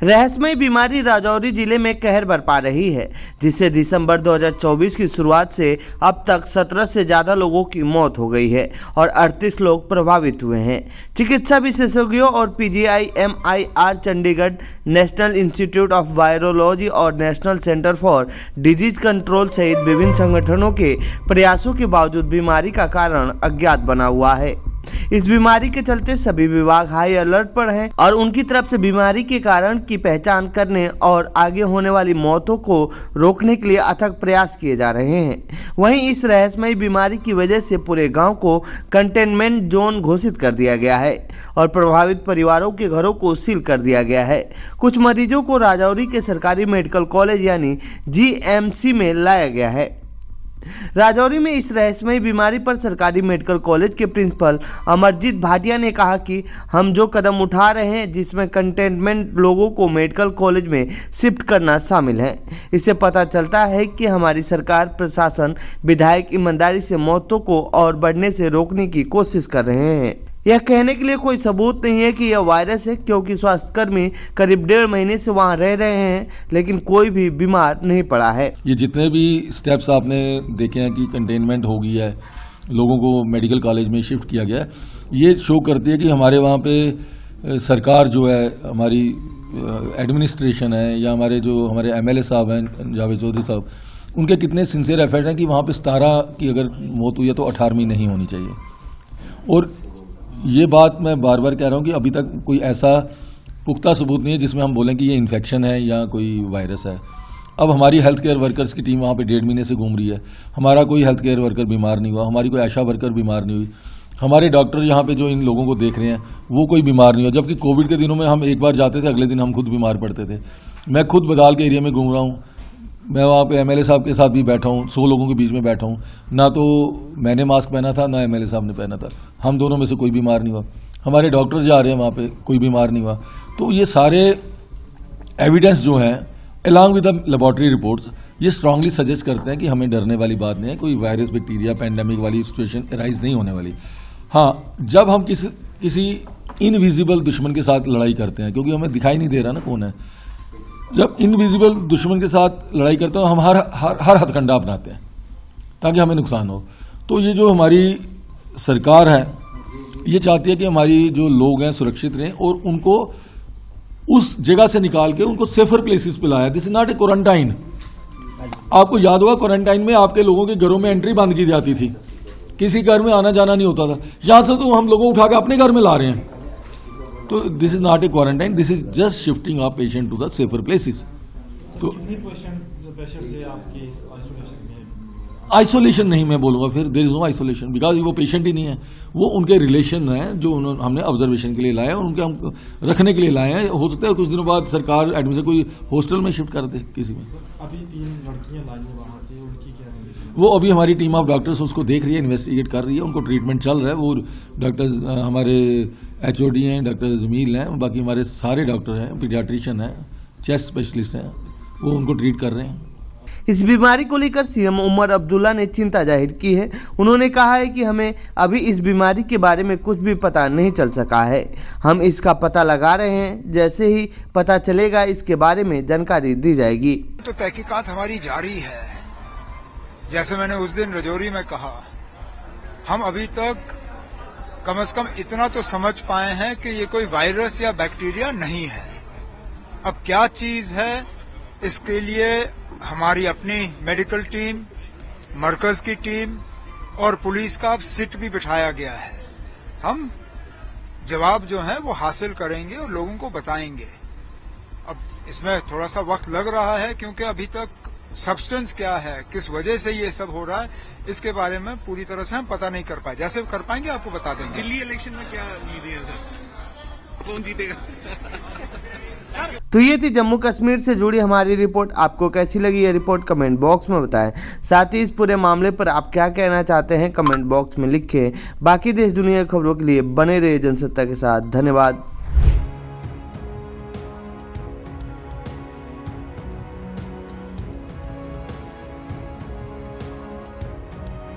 रहस्यमय बीमारी राजौरी जिले में कहर बरपा रही है, जिससे दिसंबर 2024 की शुरुआत से अब तक 17 से ज़्यादा लोगों की मौत हो गई है और 38 लोग प्रभावित हुए हैं। चिकित्सा विशेषज्ञों और PGI-MIR Chandigarh, national institute of virology और national centre for disease control सहित विभिन्न संगठनों के प्रयासों के बावजूद बीमारी का कारण अज्ञात बना हुआ है। इस बीमारी के चलते सभी विभाग हाई अलर्ट पर हैं और उनकी तरफ से बीमारी के कारण की पहचान करने और आगे होने वाली मौतों को रोकने के लिए अथक प्रयास किए जा रहे हैं। वहीं इस रहस्यमयी बीमारी की वजह से पूरे गांव को कंटेनमेंट जोन घोषित कर दिया गया है और प्रभावित परिवारों के घरों को सील कर दिया गया है। कुछ मरीजों को राजौरी के सरकारी मेडिकल कॉलेज यानी GMC में लाया गया है। राजौरी में इस रहस्यमयी बीमारी पर सरकारी मेडिकल कॉलेज के प्रिंसिपल अमरजीत भाटिया ने कहा कि हम जो कदम उठा रहे हैं, जिसमें कंटेनमेंट लोगों को मेडिकल कॉलेज में शिफ्ट करना शामिल है, इससे पता चलता है कि हमारी सरकार, प्रशासन, विधायक ईमानदारी से मौतों को और बढ़ने से रोकने की कोशिश कर रहे हैं। यह कहने के लिए कोई सबूत नहीं है कि यह वायरस है, क्योंकि स्वास्थ्यकर्मी करीब 1.5 महीने से वहां रह रहे हैं, लेकिन कोई भी बीमार नहीं पड़ा है। ये जितने भी स्टेप्स आपने देखे हैं कि कंटेनमेंट हो गई है, लोगों को मेडिकल कॉलेज में शिफ्ट किया गया है, ये शो करती है कि हमारे वहाँ पे सरकार जो है, हमारी एडमिनिस्ट्रेशन है या हमारे MLA साहब हैं जावेद चौधरी साहब, उनके कितने सिंसियर एफर्ट हैं कि वहाँ पे 17 की अगर मौत हुई है तो 18वीं नहीं होनी चाहिए। और ये बात मैं बार बार कह रहा हूँ कि अभी तक कोई ऐसा पुख्ता सबूत नहीं है जिसमें हम बोलें कि ये इन्फेक्शन है या कोई वायरस है। अब हमारी हेल्थ केयर वर्कर्स की टीम वहाँ पे 1.5 महीने से घूम रही है, हमारा कोई हेल्थ केयर वर्कर बीमार नहीं हुआ, हमारी कोई आशा वर्कर बीमार नहीं हुई, हमारे डॉक्टर यहाँ पे जो इन लोगों को देख रहे हैं वो कोई बीमार नहीं हुआ। जबकि कोविड के दिनों में हम एक बार जाते थे, अगले दिन हम खुद बीमार पड़ते थे। मैं खुद बदाल के एरिया में घूम रहा हूँ, मैं वहाँ पे MLA साहब के साथ भी बैठा हूँ, 100 लोगों के बीच में बैठा हूँ, ना तो मैंने मास्क पहना था ना MLA साहब ने पहना था, हम दोनों में से कोई बीमार नहीं हुआ। हमारे डॉक्टर जा रहे हैं वहाँ पे, कोई बीमार नहीं हुआ। तो ये सारे एविडेंस जो हैं along with the laboratory reports, ये स्ट्रांगली सजेस्ट करते हैं कि हमें डरने वाली बात नहीं है, कोई वायरस, बैक्टीरिया, पैंडेमिक वाली सिचुएशन अराइज नहीं होने वाली। हाँ, जब हम किसी इनविजिबल दुश्मन के साथ लड़ाई करते हैं, क्योंकि हमें दिखाई नहीं दे रहा ना कौन है, जब इनविजिबल दुश्मन के साथ लड़ाई करते हैं हम हर हथकंडा अपनाते हैं ताकि हमें नुकसान हो। तो ये जो हमारी सरकार है ये चाहती है कि हमारी जो लोग हैं सुरक्षित रहें और उनको उस जगह से निकाल के उनको सेफर प्लेसेस पे लाया। This is not a quarantine. आपको याद होगा क्वारंटाइन में आपके लोगों के घरों में एंट्री बंद की जाती थी, किसी घर में आना जाना नहीं होता था। यहां से तो हम लोगों उठा के अपने घर में ला रहे हैं। तो this is not a quarantine, this is just shifting of patient to the safer places. तो आइसोलेशन नहीं मैं बोलूंगा, फिर there is no isolation, because वो पेशेंट ही नहीं है, वो उनके रिलेशन है जो हमने ऑब्जर्वेशन के लिए लाए हैं और उनके हम रखने के लिए लाए हैं। हो सकता है कुछ दिनों बाद सरकार एडमिशन कोई हॉस्टल में शिफ्ट कर दे किसी में। अभी 3 लड़कियां लाई हैं वहां से, उनकी क्या कंडीशन? वो अभी हमारी टीम ऑफ डॉक्टर्स उसको देख रही है, इन्वेस्टिगेट कर रही है, उनको ट्रीटमेंट चल रहा है। वो डॉक्टर हमारे HOD हैं, डॉक्टर जमील हैं, बाकी हमारे सारे डॉक्टर हैं, पीडियाट्रिशियन हैं, चेस्ट स्पेशलिस्ट हैं, वो उनको ट्रीट कर रहे हैं। इस बीमारी को लेकर CM उमर अब्दुल्ला ने चिंता जाहिर की है। उन्होंने कहा है कि हमें अभी इस बीमारी के बारे में कुछ भी पता नहीं चल सका है, हम इसका पता लगा रहे हैं, जैसे ही पता चलेगा इसके बारे में जानकारी दी जाएगी। तो तहकीकात हमारी जारी है। जैसे मैंने उस दिन रजौरी में कहा, हम अभी तक कम से कम इतना तो समझ पाए हैं कि ये कोई वायरस या बैक्टीरिया नहीं है। अब क्या चीज है, इसके लिए हमारी अपनी मेडिकल टीम, मरकज की टीम और पुलिस का अब सिट भी बिठाया गया है। हम जवाब जो है वो हासिल करेंगे और लोगों को बताएंगे। अब इसमें थोड़ा सा वक्त लग रहा है, क्योंकि अभी तक सब्सटेंस क्या है, किस वजह से ये सब हो रहा है, इसके बारे में पूरी तरह से हम पता नहीं कर पाए। जैसे कर पाएंगे आपको बता देंगे। दिल्ली इलेक्शन में क्या उम्मीदें हैं सर, कौन जीतेगा? तो ये थी जम्मू कश्मीर से जुड़ी हमारी रिपोर्ट। आपको कैसी लगी ये रिपोर्ट कमेंट बॉक्स में बताएं। साथ ही इस पूरे मामले पर आप क्या कहना चाहते हैं कमेंट बॉक्स में लिखें। बाकी देश दुनिया की खबरों के लिए बने रहिए जनसत्ता के साथ। धन्यवाद।